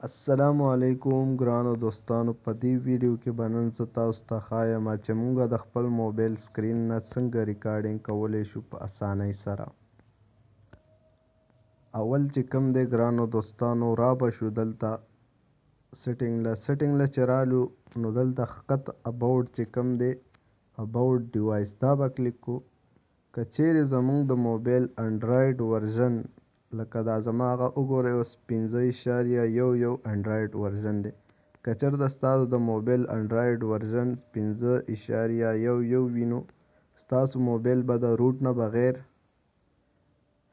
السلام علیکم ګرانو دوستانو، په دې ویډیو کې به نن زه تاسو ته ښایم چې موږ د خپل موبایل سکرین نه څنګه ریکارډینګ کولی شو په اسانۍ سره. اول چې کوم دی ګرانو دوستانو، را به شو دلته سیټینګ له چې رالو نو دلته ښکته اباوټ چې کوم دی اباوټ ډیوایس دا به کلیک کو. که چیرې زموږ د موبایل انډرایډ ورژن لکه دا زما هغه وګورئ اوس 5.11 انډرایډ ورژن دی. که چېرته ستاسو د موبایل انډرایډ ورژن 5.11 وي نو ستاسو موبایل به د روټ نه بغیر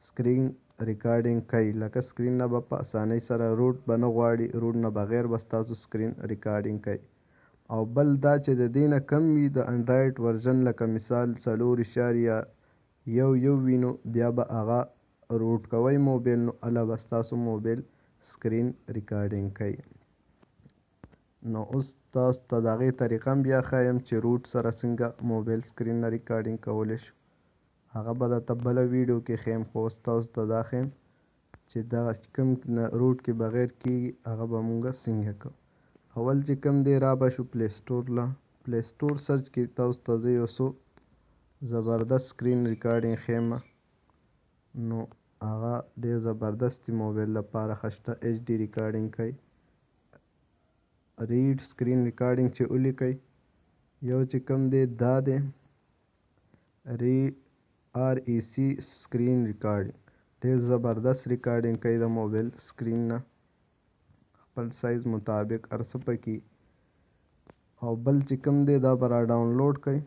سکرین ریکارډینګ کوي، لکه سکرین نه به په اسانۍ سره روټ به نه غواړي، روټ نه بغیر به ستاسو سکرین ریکارډینګ کوي. او بل دا چې د دې نه کم وي د انډرایډ ورژن لکه مثال 4.11 وي نو بیا به هغه روټ کوئ موبایل، نو هله به ستاسو موبایل سکرین ریکارډینګ کوي. نو اوس تاسو ته د هغې طریقه هم بیا ښایم چې روټ سره څنګه موبایل سکرین نه ریکارډینګ کولی شو. هغه به درته بله ویډیو کې ښیم، خو اوس تاسو ته دا ښیم چې دغه کوم روټ کې بغیر کېږي هغه به موږ څنګه کوو. اول چې کوم دی را به شو پلی سټور له پلی سټور سرچ کې تاسو ته زه یو څو زبردست سکرین ریکارډینګ ښیم، نو هغه ډېر زبردست دی موبایل لپاره ښه شته. ایچ ډي ریکارډینګ کوي، ریډ سکرین ریکارډینګ چې ولیکئ. یو چې کوم دی دا دی REC سکرین ریکارډینګ، ډېر زبردست ریکارډینګ کوي د موبایل سکرین نه، خپل سایز مطابق هر څه پکې. او بل چې کوم دی دا به را ډاونلوډ کړئ.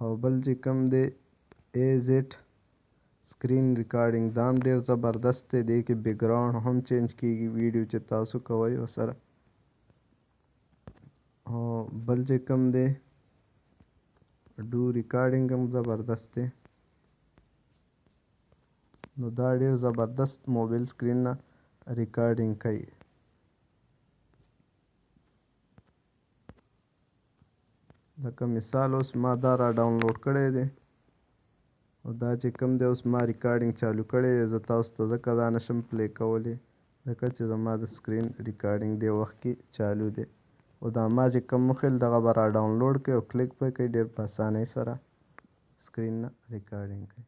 او بل چې کوم دی AZ سکرین ریکارډینګ دا هم ډېر زبردست دی، دې کې بیکګراونډ هم چینج کېږي ویډیو چې تاسو کوئ ورسره. او بل چې کوم دی ډو ریکارډینګ هم زبردست دی، نو دا ډېر زبردست موبایل سکرین نه ریکارډینګ کوي. لکه مثال اوس ما دا را ډاونلوډ کړی دی، او دا چې کوم دی اوس ما ریکارډینګ چالو کړی دی. زه تاسو ته ځکه دا نشم پلی کولی ځکه چې زما د سکرین ریکارډینګ دې وخت کې چالو دی. او دا ما چې کوم وښیل دغه به را ډاونلوډ کړئ او کلیک به یې کړئ، ډېر په اسانۍ سره سکرین نه ریکارډینګ کوي.